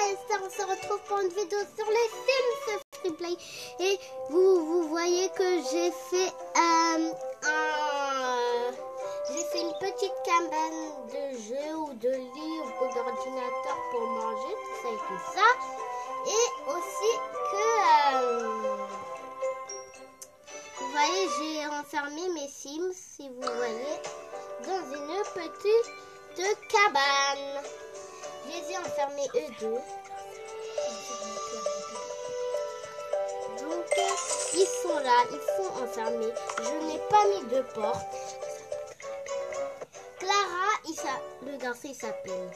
et on se retrouve pour une vidéo sur les Sims Freeplay. Et vous voyez que j'ai fait une petite cabane de jeu ou de lit ou d'ordinateur pour manger, tout ça et tout ça. Et aussi que vous voyez, j'ai enfermé mes Sims, si vous voyez, dans une petite cabane. Je les ai enfermés eux deux. Donc, ils sont là, ils sont enfermés. Je n'ai pas mis de porte. Clara, le garçon il s'appelle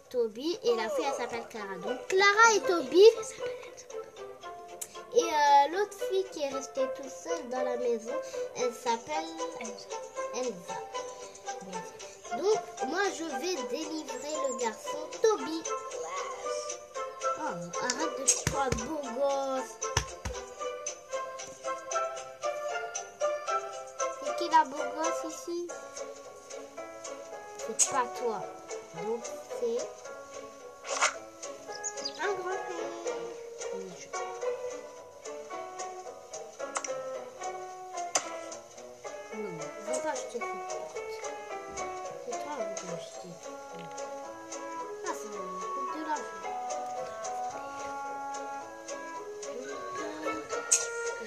Toby et la fille elle s'appelle Clara. Donc Clara et Toby. Et l'autre fille qui est restée toute seule dans la maison, elle s'appelle Elsa. Donc moi je vais délivrer le garçon Toby. Oh, arrête de faire beau gosse. C'est qui la beau gosse ici? C'est pas toi. Donc c'est un grand-père. Non, je vais pas acheter cette porte. C'est toi qui vas acheter. Ah, ça me coûte de l'argent.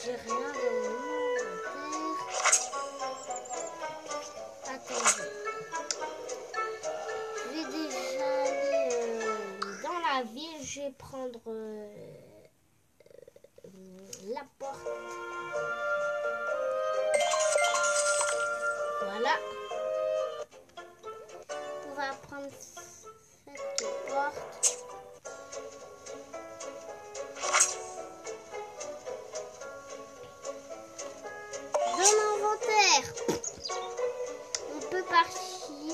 J'ai rien dans mon inventaire. Attendez. Je vais déjà aller dans la ville. Je vais prendre la porte. Voilà. On va prendre cette porte. Dans l'inventaire, on peut partir.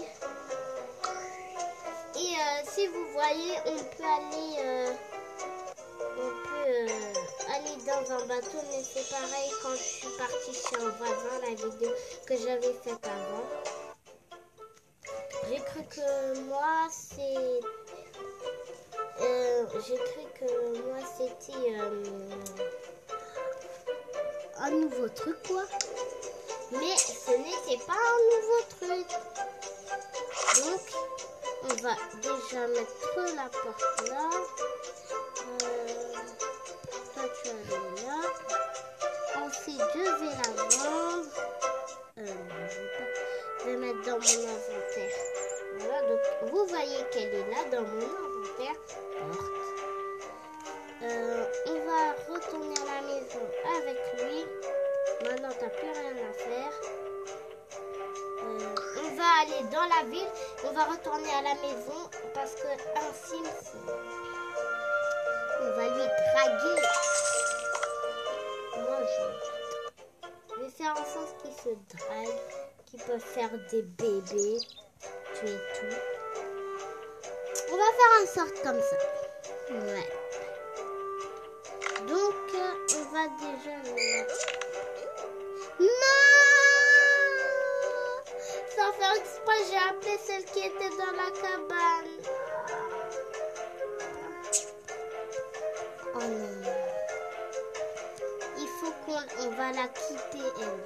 Et si vous voyez, on peut aller dans un bateau, mais c'est pareil quand je suis partie chez un voisin, la vidéo que j'avais faite avant. J'ai cru que moi c'était un nouveau truc quoi. Mais ce n'était pas un nouveau truc. Donc on va déjà mettre la porte là. Toi tu vas aller là. Ensuite je vais la vendre. Je vais mettre dans mon inventaire. Voilà, donc vous voyez qu'elle est là dans mon inventaire. Porte. On va retourner à la maison avec lui. Maintenant, t'as plus rien à faire. On va aller dans la ville. On va retourner à la maison parce que un Sims, on va lui draguer. Moi, je vais faire en sorte qu'il se drague, qu'il peut faire des bébés, tuer tout. On va faire en sorte comme ça. Ouais. Donc, on va déjà... Non! Sans faire exprès, j'ai appelé celle qui était dans la cabane. Oh non. Il faut qu'on va la quitter, elle.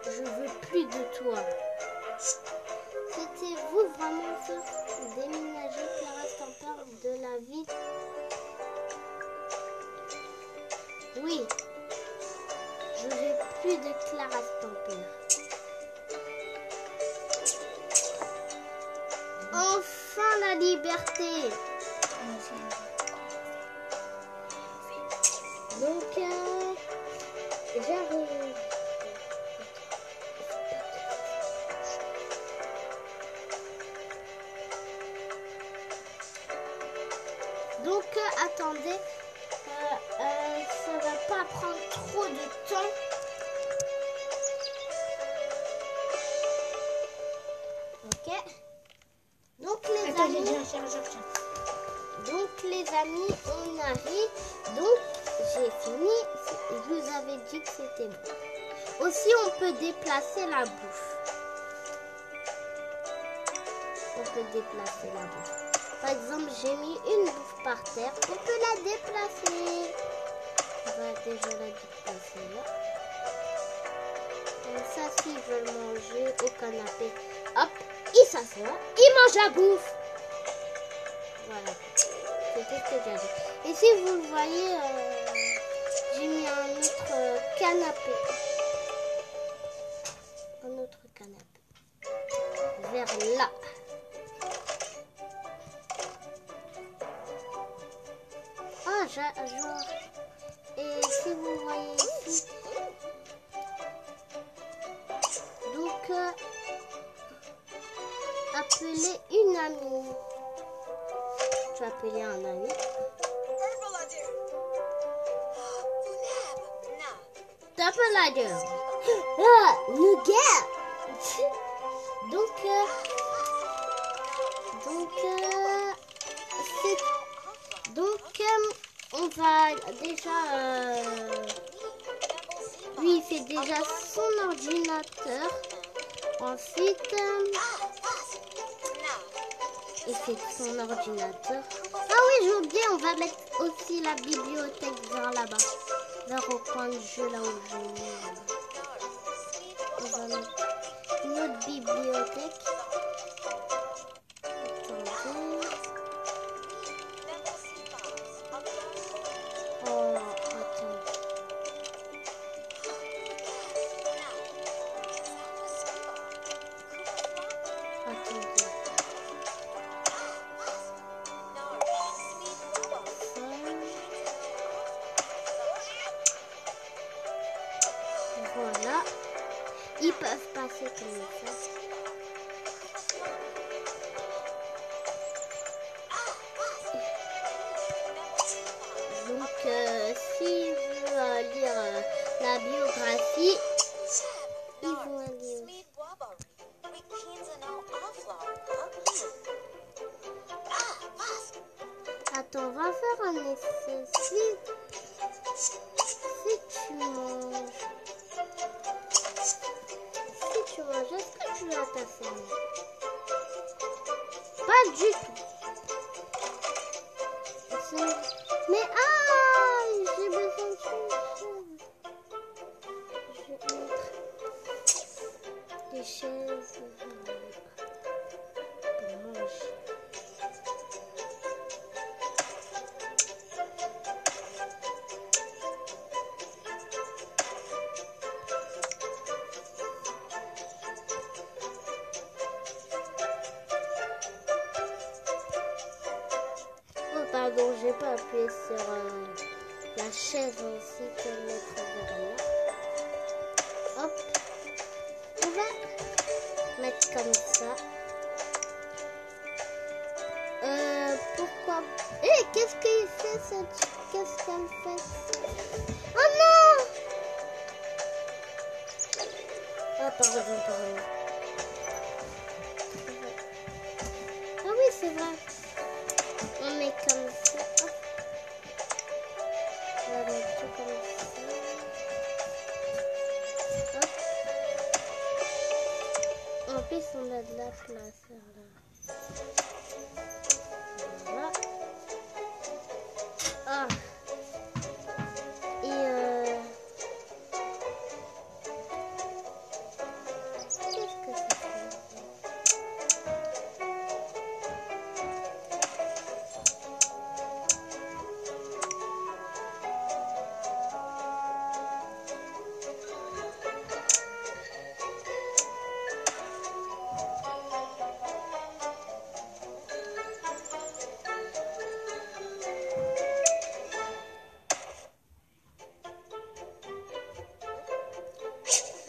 Je veux plus de toi. C'était vous vraiment faire déménager Clara Stamper de la ville? Oui. Je veux plus de Clara Stamper. Enfin la liberté. Donc j'arrive. Donc attendez, ça va pas prendre trop de temps. Ok. Donc les amis. Donc les amis, on arrive. Donc j'ai fini. Je vous avais dit que c'était bon. Aussi on peut déplacer la bouffe. on peut déplacer la bouffe. Par exemple, j'ai mis une bouffe par terre, on peut la déplacer. On va déjà la déplacer là. Comme ça, s'ils veulent manger au canapé, hop, ils s'assoient, ils mangent la bouffe. Voilà, c'était ce que j'avais. Et si vous le voyez, j'ai mis un autre canapé. Un autre canapé. Vers là. Ah, genre. Et si vous voyez ici. Donc, appelez une amie. Tu vas appeler un ami. T'appelles ah, le gars. Donc, on va déjà. Lui, il fait déjà son ordinateur. Ensuite, il fait son ordinateur. Ah oui, j'ai oublié, on va mettre aussi la bibliothèque vers là-bas. Vers au coin de jeu, là où je mets. On va mettre une autre bibliothèque. Attendez. Oh, attends. Attendez. Voilà. Ils peuvent passer comme ça. Donc, s'ils veulent lire la biographie, ils vont lire. Attends, on va faire un essai. Si tu manges, est-ce que tu as ta famille? Pas du tout. Mais j'ai besoin de choses. Je vais mettre des chaises pour manger. Pardon, j'ai pas appuyé sur la chaise aussi que mettre vers là. Hop, on va mettre comme ça. Pourquoi? Qu'est-ce qu'il fait cette? Qu'est-ce qu'elle fait? Oh non! Ah pardon. Ah oui, c'est vrai. On met comme ça. Hop. On va mettre tout comme ça. Hop. En plus, on a de la place. Voilà. Ah. Et qu'est-ce que ça fait?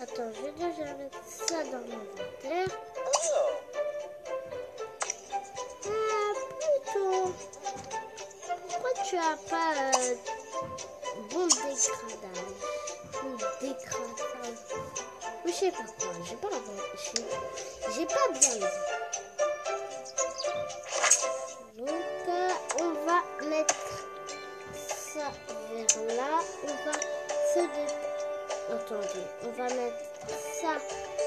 Attends, je vais déjà mettre ça dans l'inventaire. Ah, plutôt. Pourquoi tu as pas bon dégradage ou dégradage? Ou je sais pas quoi, j'ai pas bien dit. Donc, on va mettre ça vers là. On va se Attendez, on va mettre ça.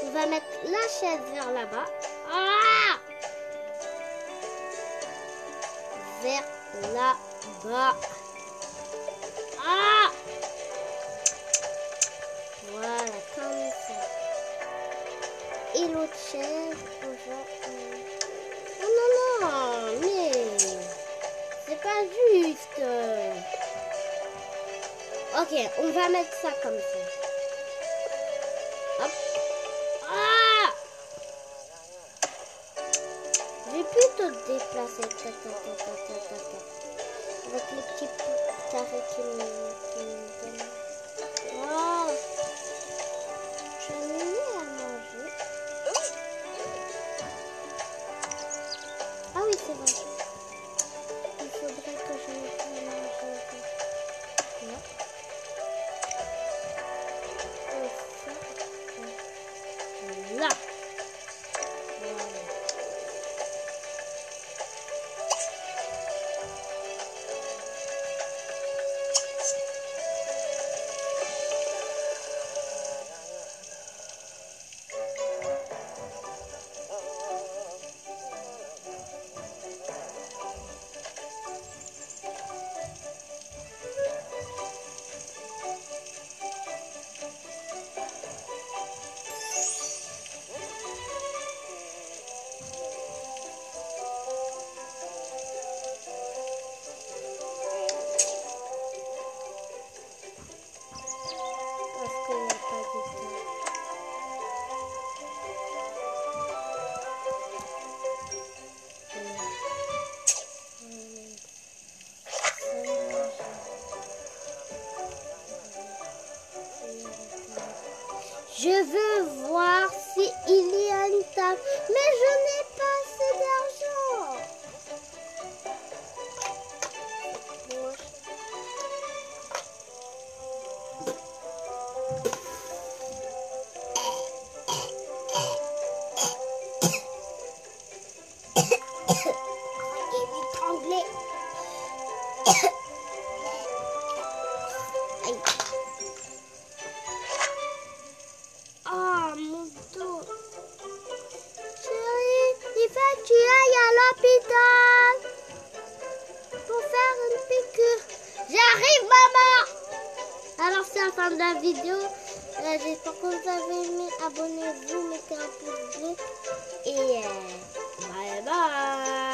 On va mettre la chaise vers là-bas. Ah! vers là-bas. Ah! Voilà, comme ça. Et l'autre chaise, on va... Oh non, non, mais... C'est pas juste. Ok, on va mettre ça comme ça. Hop. Ah! J'ai pu te déplacer. Avec les petits carrés qui me donnent. Oh! Je vais m'aimer à manger. Ah oui, c'est vrai. Il faudrait que je mette à manger. Là. Et ça. Là. Voilà. Parce qu'il n'y a pas de temps. Je veux voir s'il y a une table, mais je n'ai pas assez d'argent. Il m'étranglait. Aïe. Oh, mon dos. Chérie, il faut que tu ailles à l'hôpital pour faire une piqûre. J'arrive, maman. Alors, c'est la fin de la vidéo. J'espère que vous avez aimé. Abonnez-vous, mettez un pouce bleu. Et bye bye.